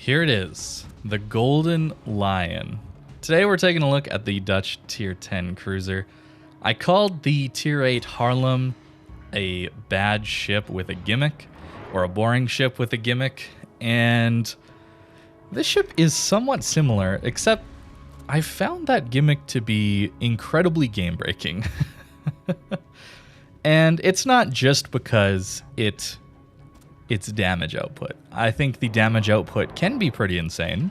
Here it is, the Golden Lion. Today we're taking a look at the Dutch Tier 10 cruiser. I called the Tier 8 Haarlem a bad ship with a gimmick, or a boring ship with a gimmick, and this ship is somewhat similar, except I found that gimmick to be incredibly game-breaking. And it's not just because it's damage output. I think the damage output can be pretty insane.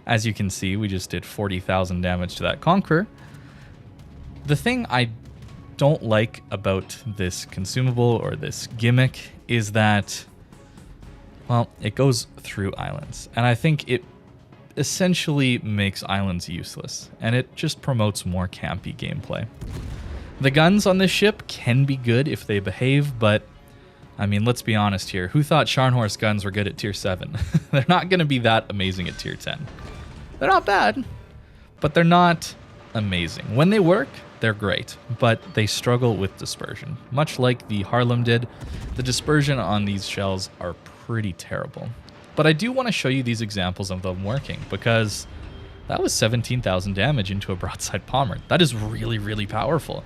As you can see, we just did 40,000 damage to that Conqueror. The thing I don't like about this consumable or this gimmick is that, well, it goes through islands. And I think it essentially makes islands useless. And it just promotes more campy gameplay. The guns on this ship can be good if they behave, but I mean, let's be honest here. Who thought Scharnhorst guns were good at Tier 7? They're not going to be that amazing at Tier 10. They're not bad, but they're not amazing. When they work, they're great, but they struggle with dispersion. Much like the Haarlem did, the dispersion on these shells are pretty terrible. But I do want to show you these examples of them working, because that was 17,000 damage into a broadside bomber. That is really, really powerful.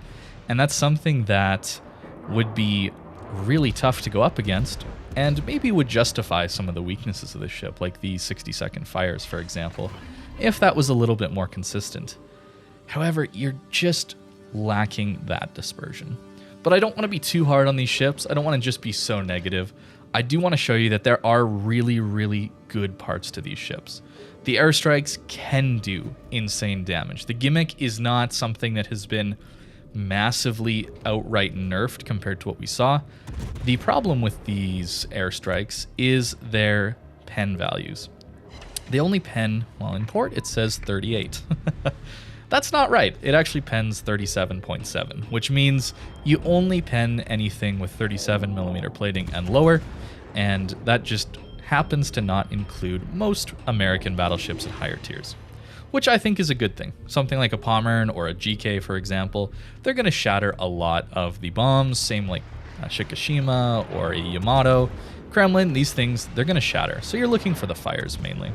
And that's something that would be really tough to go up against, and maybe would justify some of the weaknesses of the ship, like the 60-second fires, for example, if that was a little bit more consistent. However, you're just lacking that dispersion. But I don't want to be too hard on these ships. I don't want to just be so negative. I do want to show you that there are really, really good parts to these ships. The airstrikes can do insane damage. The gimmick is not something that has been massively outright nerfed compared to what we saw. The problem with these airstrikes is their pen values. They only pen, well, in port it says 38. That's not right. It actually pens 37.7, which means you only pen anything with 37mm plating and lower, and that just happens to not include most American battleships at higher tiers, which I think is a good thing. Something like a Pommern or a GK, for example, they're going to shatter a lot of the bombs, same like Shikishima or a Yamato. Kremlin, these things, they're going to shatter. So you're looking for the fires mainly.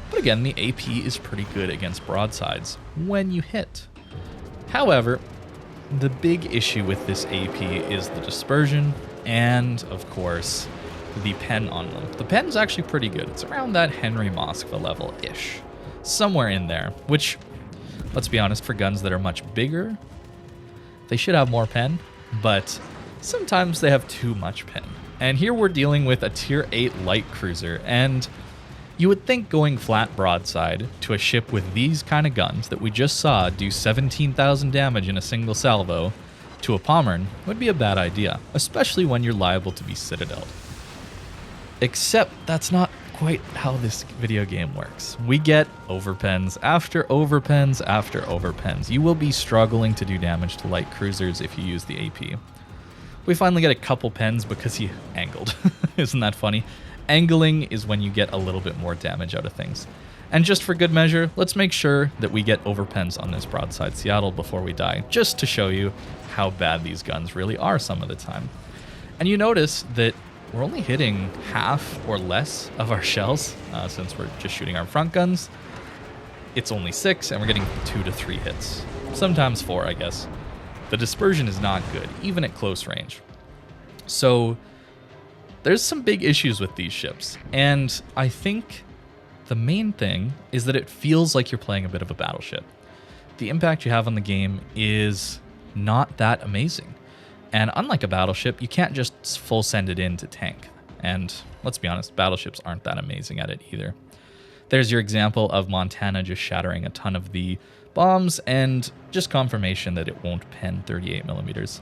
But again, the AP is pretty good against broadsides when you hit. However, the big issue with this AP is the dispersion and, of course, the pen on them. The pen's actually pretty good. It's around that Henry Moskva level-ish. Somewhere in there, which, let's be honest, for guns that are much bigger, they should have more pen, but sometimes they have too much pen. And here we're dealing with a Tier 8 light cruiser, and you would think going flat broadside to a ship with these kind of guns that we just saw do 17,000 damage in a single salvo to a Pommern would be a bad idea, especially when you're liable to be citadeled. Except that's not quite how this video game works. We get overpens after overpens after overpens. You will be struggling to do damage to light cruisers if you use the AP. We finally get a couple pens because he angled. Isn't that funny? Angling is when you get a little bit more damage out of things. And just for good measure, let's make sure that we get overpens on this broadside Seattle before we die, just to show you how bad these guns really are some of the time. And you notice that we're only hitting half or less of our shells since we're just shooting our front guns. It's only 6, and we're getting 2 to 3 hits. Sometimes 4, I guess. The dispersion is not good, even at close range. So there's some big issues with these ships, and I think the main thing is that it feels like you're playing a bit of a battleship. The impact you have on the game is not that amazing. And unlike a battleship, you can't just full send it in to tank. And let's be honest, battleships aren't that amazing at it either. There's your example of Montana just shattering a ton of the bombs, and just confirmation that it won't pen 38mm.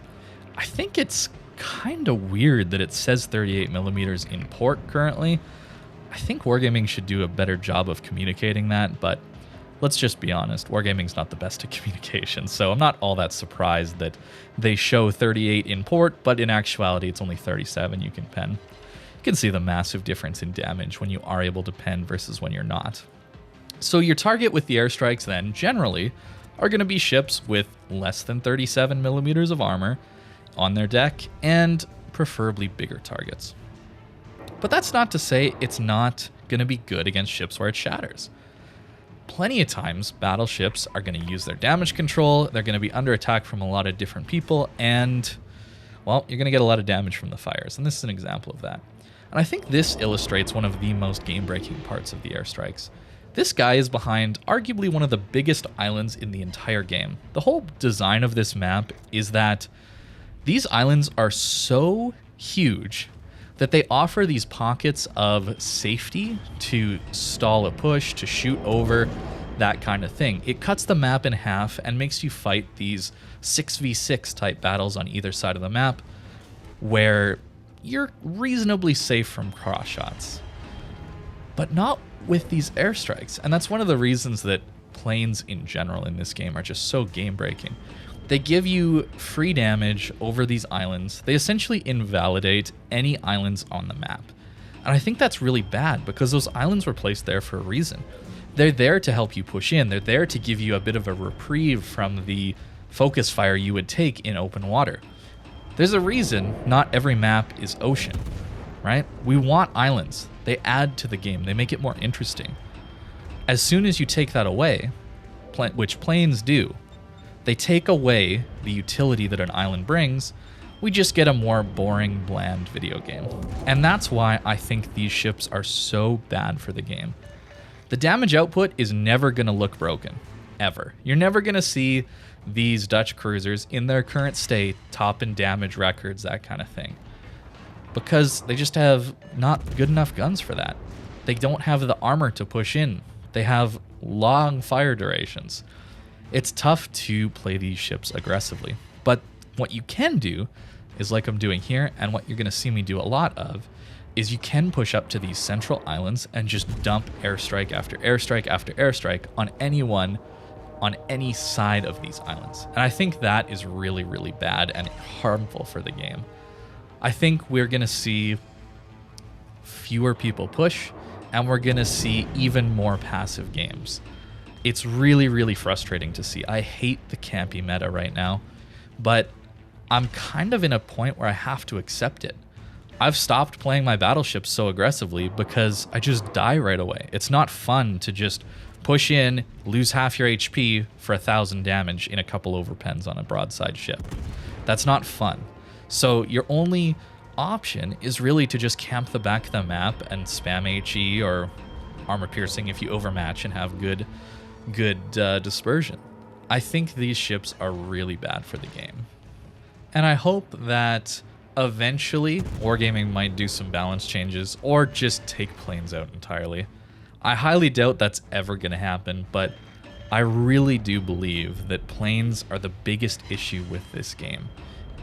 I think it's kind of weird that it says 38mm in port currently. I think Wargaming should do a better job of communicating that, but let's just be honest, Wargaming's not the best at communication, so I'm not all that surprised that they show 38 in port, but in actuality it's only 37 you can pen. You can see the massive difference in damage when you are able to pen versus when you're not. So your target with the airstrikes then, generally, are going to be ships with less than 37mm of armor on their deck, and preferably bigger targets. But that's not to say it's not going to be good against ships where it shatters. Plenty of times, battleships are going to use their damage control, they're going to be under attack from a lot of different people, and, well, you're going to get a lot of damage from the fires, and this is an example of that. And I think this illustrates one of the most game-breaking parts of the airstrikes. This guy is behind arguably one of the biggest islands in the entire game. The whole design of this map is that these islands are so huge that they offer these pockets of safety to stall a push, to shoot over, that kind of thing. It cuts the map in half and makes you fight these 6v6 type battles on either side of the map where you're reasonably safe from cross shots. But not with these airstrikes. And that's one of the reasons that planes in general in this game are just so game breaking. They give you free damage over these islands. They essentially invalidate any islands on the map. And I think that's really bad because those islands were placed there for a reason. They're there to help you push in. They're there to give you a bit of a reprieve from the focus fire you would take in open water. There's a reason not every map is ocean, right? We want islands. They add to the game. They make it more interesting. As soon as you take that away, which planes do, they take away the utility that an island brings, we just get a more boring, bland video game. And that's why I think these ships are so bad for the game. The damage output is never going to look broken, ever. You're never going to see these Dutch cruisers in their current state top in damage records, that kind of thing. Because they just have not good enough guns for that. They don't have the armor to push in. They have long fire durations. It's tough to play these ships aggressively, but what you can do is like I'm doing here, and what you're going to see me do a lot of, is you can push up to these central islands and just dump airstrike after airstrike after airstrike on anyone on any side of these islands. And I think that is really, really bad and harmful for the game. I think we're going to see fewer people push, and we're going to see even more passive games. It's really, really frustrating to see. I hate the campy meta right now, but I'm kind of in a point where I have to accept it. I've stopped playing my battleships so aggressively because I just die right away. It's not fun to just push in, lose half your HP for 1,000 damage in a couple overpens on a broadside ship. That's not fun. So your only option is really to just camp the back of the map and spam HE or armor piercing if you overmatch and have good dispersion. I think these ships are really bad for the game. And I hope that eventually Wargaming might do some balance changes or just take planes out entirely. I highly doubt that's ever going to happen, but I really do believe that planes are the biggest issue with this game.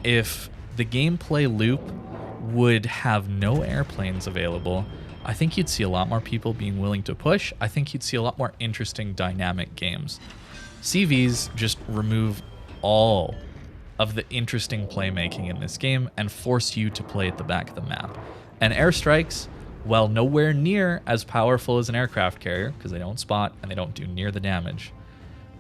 If the gameplay loop would have no airplanes available, I think you'd see a lot more people being willing to push. I think you'd see a lot more interesting dynamic games. CVs just remove all of the interesting playmaking in this game and force you to play at the back of the map. And airstrikes, while nowhere near as powerful as an aircraft carrier, because they don't spot and they don't do near the damage,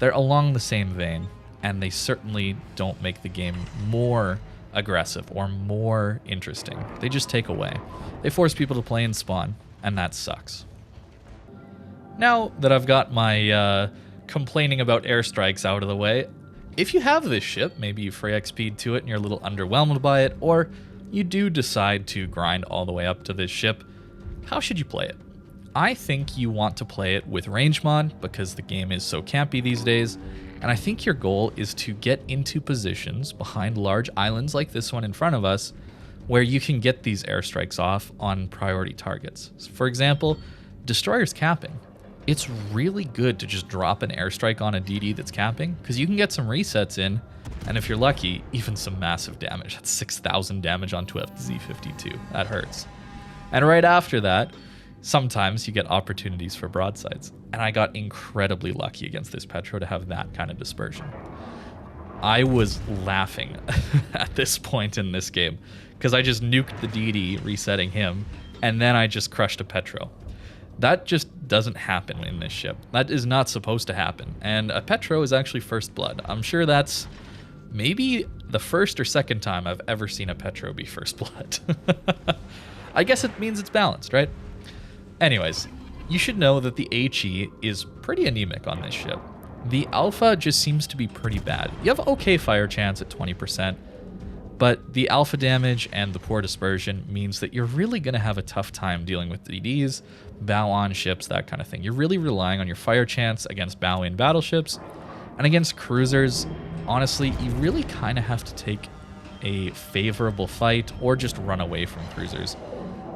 they're along the same vein, and they certainly don't make the game more aggressive or more interesting. They just take away. They force people to play and spawn, and that sucks. Now that I've got my complaining about airstrikes out of the way, if you have this ship, maybe you free XP'd to it and you're a little underwhelmed by it, or you do decide to grind all the way up to this ship, how should you play it? I think you want to play it with range mod because the game is so campy these days, and I think your goal is to get into positions behind large islands like this one in front of us where you can get these airstrikes off on priority targets. For example, destroyers capping. It's really good to just drop an airstrike on a DD that's capping because you can get some resets in, and if you're lucky, even some massive damage. That's 6,000 damage onto a Z52. That hurts. And right after that, sometimes you get opportunities for broadsides. And I got incredibly lucky against this Petro to have that kind of dispersion. I was laughing at this point in this game because I just nuked the DD, resetting him, and then I just crushed a Petro. That just doesn't happen in this ship. That is not supposed to happen. And a Petro is actually first blood. I'm sure that's maybe the first or second time I've ever seen a Petro be first blood. I guess it means it's balanced, right? Anyways, you should know that the HE is pretty anemic on this ship. The alpha just seems to be pretty bad. You have okay fire chance at 20%, but the alpha damage and the poor dispersion means that you're really going to have a tough time dealing with DDs, bow-on ships, that kind of thing. You're really relying on your fire chance against bow-in battleships, and against cruisers, honestly, you really kind of have to take a favorable fight or just run away from cruisers.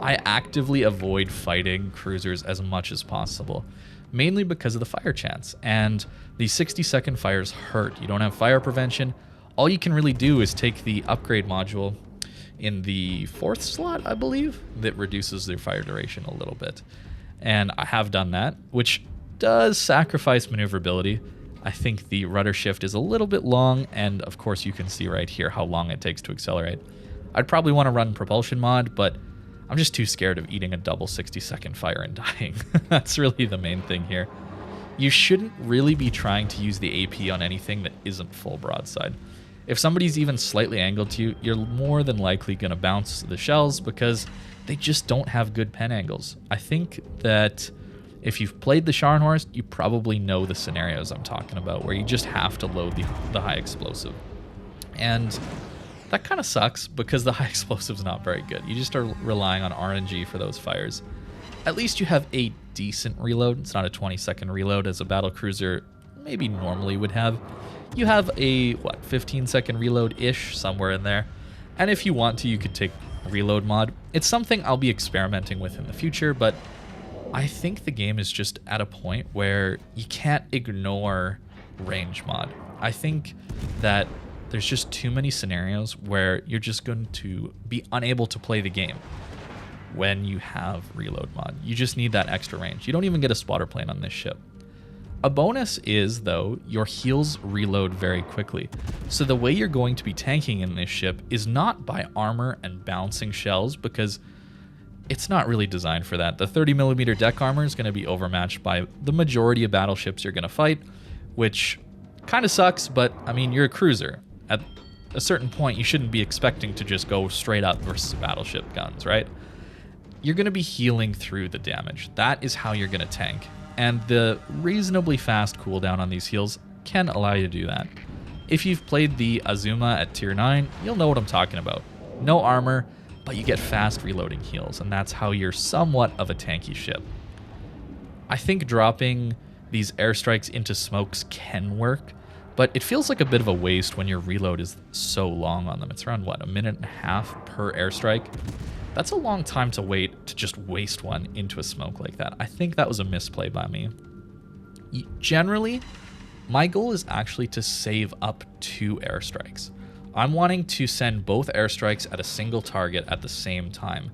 I actively avoid fighting cruisers as much as possible, mainly because of the fire chance, and the 60-second fires hurt. You don't have fire prevention. All you can really do is take the upgrade module in the 4th slot, I believe, that reduces their fire duration a little bit. And I have done that, which does sacrifice maneuverability. I think the rudder shift is a little bit long, and of course you can see right here how long it takes to accelerate. I'd probably want to run propulsion mod, but I'm just too scared of eating a double 60-second fire and dying. That's really the main thing here. You shouldn't really be trying to use the AP on anything that isn't full broadside. If somebody's even slightly angled to you, you're more than likely going to bounce the shells because they just don't have good pen angles. I think that if you've played the Scharnhorst, you probably know the scenarios I'm talking about, where you just have to load the high explosive. And that kind of sucks because the high explosive is not very good. You just are relying on RNG for those fires. At least you have a decent reload. It's not a 20-second reload as a battle cruiser maybe normally would have. You have a, 15-second reload-ish, somewhere in there. And if you want to, you could take reload mod. It's something I'll be experimenting with in the future, but I think the game is just at a point where you can't ignore range mod. I think that there's just too many scenarios where you're just going to be unable to play the game when you have reload mod. You just need that extra range. You don't even get a spotter plane on this ship. A bonus is, though, your heals reload very quickly. So the way you're going to be tanking in this ship is not by armor and bouncing shells, because it's not really designed for that. The 30mm deck armor is going to be overmatched by the majority of battleships you're going to fight, which kind of sucks, but I mean, you're a cruiser. At a certain point, you shouldn't be expecting to just go straight up versus battleship guns, right? You're going to be healing through the damage. That is how you're going to tank. And the reasonably fast cooldown on these heals can allow you to do that. If you've played the Azuma at tier 9, you'll know what I'm talking about. No armor, but you get fast reloading heals, and that's how you're somewhat of a tanky ship. I think dropping these airstrikes into smokes can work, but it feels like a bit of a waste when your reload is so long on them. It's around, a minute and a half per airstrike? That's a long time to wait to just waste one into a smoke like that. I think that was a misplay by me. Generally, my goal is actually to save up 2 airstrikes. I'm wanting to send both airstrikes at a single target at the same time.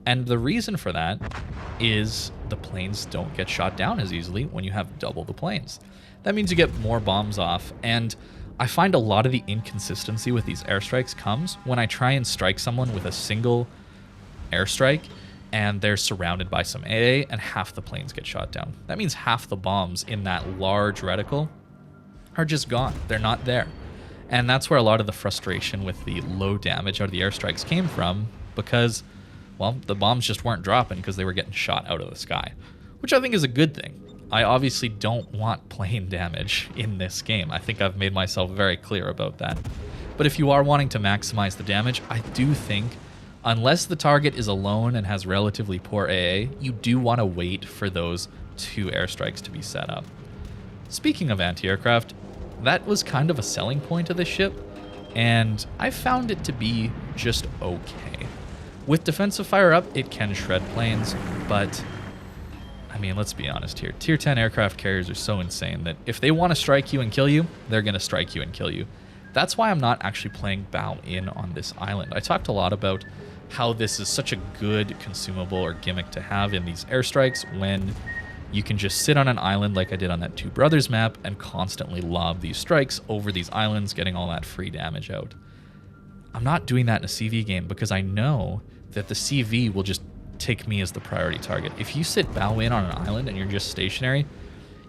And the reason for that is the planes don't get shot down as easily when you have double the planes. That means you get more bombs off, and I find a lot of the inconsistency with these airstrikes comes when I try and strike someone with a single airstrike and they're surrounded by some AA and half the planes get shot down. That means half the bombs in that large reticle are just gone. They're not there. And that's where a lot of the frustration with the low damage out of the airstrikes came from, because, well, the bombs just weren't dropping because they were getting shot out of the sky, which I think is a good thing. I obviously don't want plane damage in this game. I think I've made myself very clear about that. But if you are wanting to maximize the damage, I do think, unless the target is alone and has relatively poor AA, you do want to wait for those 2 airstrikes to be set up. Speaking of anti-aircraft, that was kind of a selling point of this ship, and I found it to be just okay. With defensive fire up, it can shred planes, but I mean, let's be honest here. Tier 10 aircraft carriers are so insane that if they want to strike you and kill you, they're going to strike you and kill you. That's why I'm not actually playing bow in on this island. I talked a lot about how this is such a good consumable or gimmick to have in these airstrikes when you can just sit on an island like I did on that Two Brothers map and constantly lob these strikes over these islands, getting all that free damage out. I'm not doing that in a CV game because I know that the CV will just take me as the priority target. If you sit bow in on an island and you're just stationary,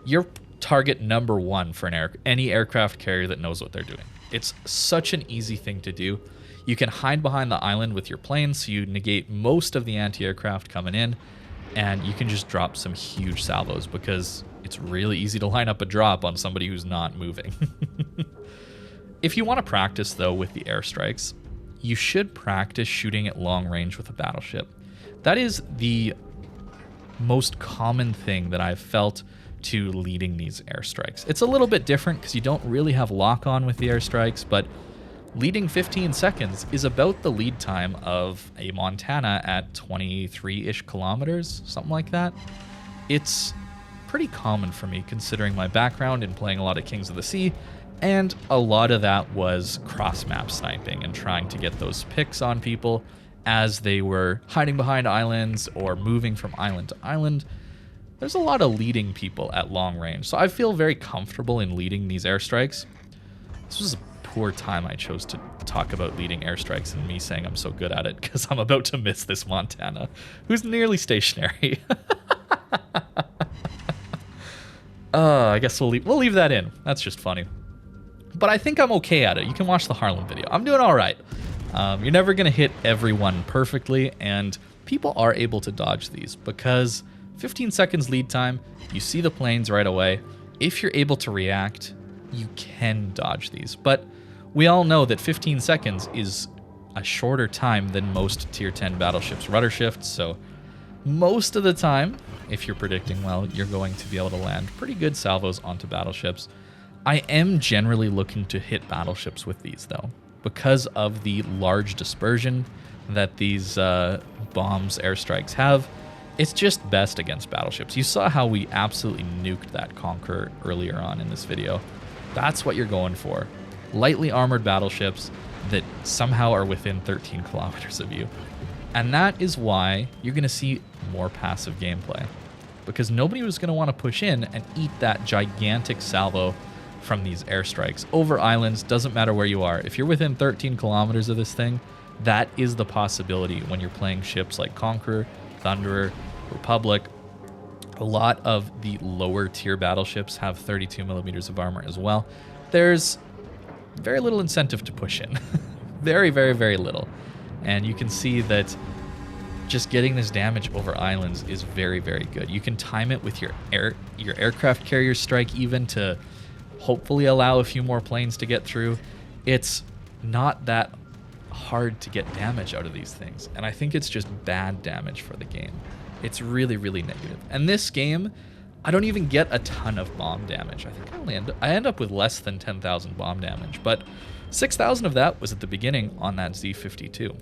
you're target number 1 for any aircraft carrier that knows what they're doing. It's such an easy thing to do. You can hide behind the island with your planes, so you negate most of the anti-aircraft coming in, and you can just drop some huge salvos because it's really easy to line up a drop on somebody who's not moving. If you want to practice, though, with the airstrikes, you should practice shooting at long range with a battleship. That is the most common thing that I've felt to leading these airstrikes. It's a little bit different because you don't really have lock-on with the airstrikes, but leading 15 seconds is about the lead time of a Montana at 23-ish kilometers, something like that. It's pretty common for me considering my background in playing a lot of Kings of the Sea, and a lot of that was cross-map sniping and trying to get those picks on people as they were hiding behind islands or moving from island to island. There's a lot of leading people at long range, so I feel very comfortable in leading these airstrikes. This was a poor time I chose to talk about leading airstrikes and me saying I'm so good at it because I'm about to miss this Montana, who's nearly stationary. I guess we'll leave that in. That's just funny. But I think I'm okay at it. You can watch the Harlem video. I'm doing all right. You're never going to hit everyone perfectly, and people are able to dodge these because 15 seconds lead time, you see the planes right away. If you're able to react, you can dodge these. But we all know that 15 seconds is a shorter time than most tier 10 battleships rudder shifts, so most of the time, if you're predicting well, you're going to be able to land pretty good salvos onto battleships. I am generally looking to hit battleships with these, though, because of the large dispersion that these bombs, airstrikes have. It's just best against battleships. You saw how we absolutely nuked that Conqueror earlier on in this video. That's what you're going for. Lightly armored battleships that somehow are within 13 kilometers of you. And that is why you're going to see more passive gameplay, because nobody was going to want to push in and eat that gigantic salvo from these airstrikes over islands. Doesn't matter where you are. If you're within 13 kilometers of this thing, that is the possibility when you're playing ships like Conqueror, Thunderer, Republic. A lot of the lower tier battleships have 32 millimeters of armor as well. There's very little incentive to push in. Very, very, very little. And you can see that just getting this damage over islands is very, very good. You can time it with your aircraft carrier strike even to hopefully allow a few more planes to get through. It's not that hard to get damage out of these things, and I think it's just bad damage for the game. It's really, really negative. And this game, I don't even get a ton of bomb damage. I think I end up with less than 10,000 bomb damage, but 6,000 of that was at the beginning on that Z52.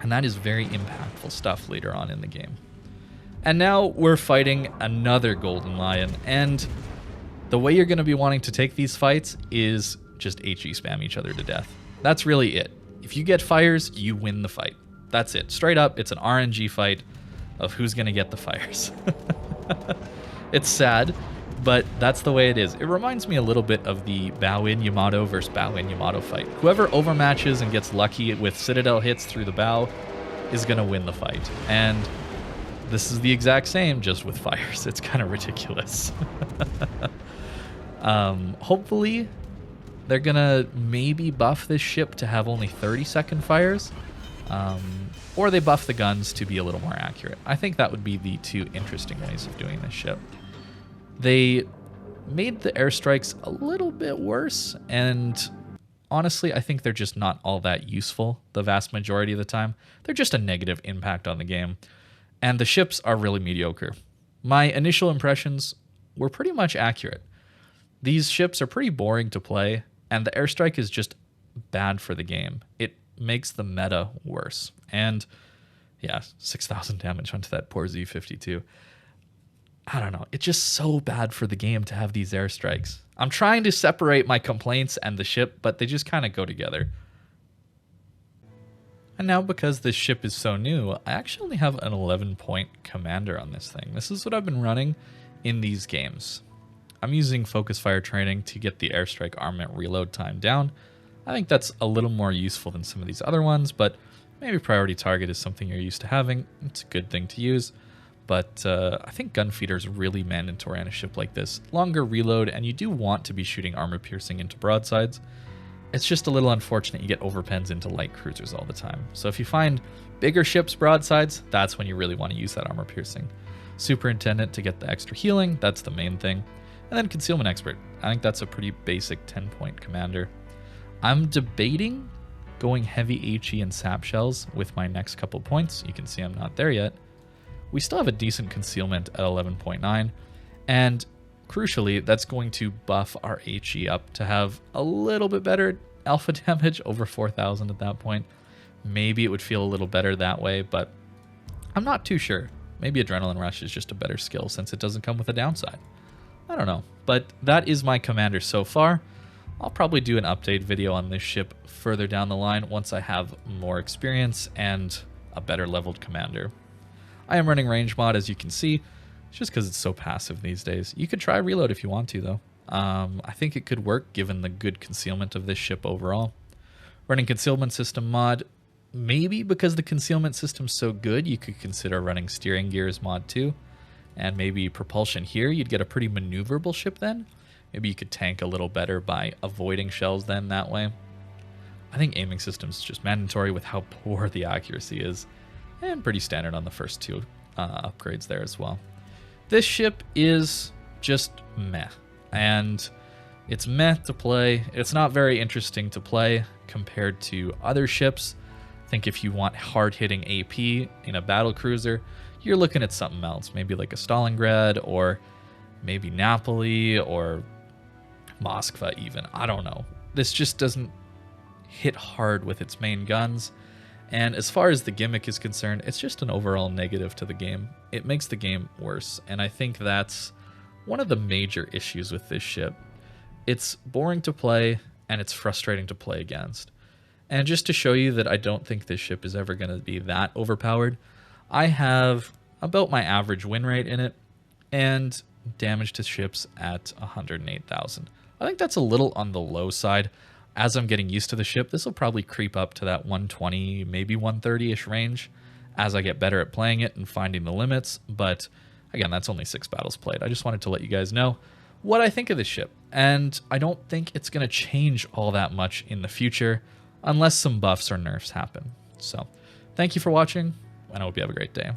And that is very impactful stuff later on in the game. And now we're fighting another Golden Lion, and the way you're going to be wanting to take these fights is just HE spam each other to death. That's really it. If you get fires, you win the fight. That's it. Straight up, it's an RNG fight of who's going to get the fires. It's sad, but that's the way it is. It reminds me a little bit of the bow-in Yamato versus bow-in Yamato fight. Whoever overmatches and gets lucky with Citadel hits through the bow is going to win the fight. And this is the exact same, just with fires. It's kind of ridiculous. Hopefully, they're going to maybe buff this ship to have only 30-second fires. Or they buff the guns to be a little more accurate. I think that would be the two interesting ways of doing this ship. They made the airstrikes a little bit worse, and honestly, I think they're just not all that useful the vast majority of the time. They're just a negative impact on the game, and the ships are really mediocre. My initial impressions were pretty much accurate. These ships are pretty boring to play, and the airstrike is just bad for the game. It makes the meta worse. And yeah, 6,000 damage onto that poor Z52. I don't know. It's just so bad for the game to have these airstrikes. I'm trying to separate my complaints and the ship, but they just kind of go together. And now, because this ship is so new, I actually only have an 11-point commander on this thing. This is what I've been running in these games. I'm using focus fire training to get the airstrike armament reload time down. I think that's a little more useful than some of these other ones, but maybe priority target is something you're used to having. It's a good thing to use. But I think gunfeeder is really mandatory on a ship like this. Longer reload, and you do want to be shooting armor piercing into broadsides. It's just a little unfortunate you get overpens into light cruisers all the time. So if you find bigger ships broadsides, that's when you really want to use that armor piercing. Superintendent to get the extra healing, that's the main thing. And then concealment expert. I think that's a pretty basic 10-point commander. I'm debating going heavy HE and sap shells with my next couple points. You can see I'm not there yet. We still have a decent concealment at 11.9, and crucially, that's going to buff our HE up to have a little bit better alpha damage, over 4,000 at that point. Maybe it would feel a little better that way, but I'm not too sure. Maybe Adrenaline Rush is just a better skill since it doesn't come with a downside. I don't know, but that is my commander so far. I'll probably do an update video on this ship further down the line once I have more experience and a better leveled commander. I am running range mod, as you can see, just because it's so passive these days. You could try reload if you want to, though. I think it could work given the good concealment of this ship overall. Running concealment system mod, maybe because the concealment system's so good, you could consider running steering gears mod too. And maybe propulsion here, you'd get a pretty maneuverable ship then. Maybe you could tank a little better by avoiding shells then that way. I think aiming systems is just mandatory with how poor the accuracy is. And pretty standard on the first two upgrades there as well. This ship is just meh. And it's meh to play. It's not very interesting to play compared to other ships. I think if you want hard-hitting AP in a battle cruiser, you're looking at something else. Maybe like a Stalingrad, or maybe Napoli, or Moskva even. I don't know. This just doesn't hit hard with its main guns. And as far as the gimmick is concerned, it's just an overall negative to the game. It makes the game worse, and I think that's one of the major issues with this ship. It's boring to play, and it's frustrating to play against. And just to show you that I don't think this ship is ever going to be that overpowered, I have about my average win rate in it, and damage to ships at 108,000. I think that's a little on the low side. As I'm getting used to the ship, this will probably creep up to that 120, maybe 130-ish range as I get better at playing it and finding the limits. But again, that's only 6 battles played. I just wanted to let you guys know what I think of this ship. And I don't think it's going to change all that much in the future unless some buffs or nerfs happen. So thank you for watching, and I hope you have a great day.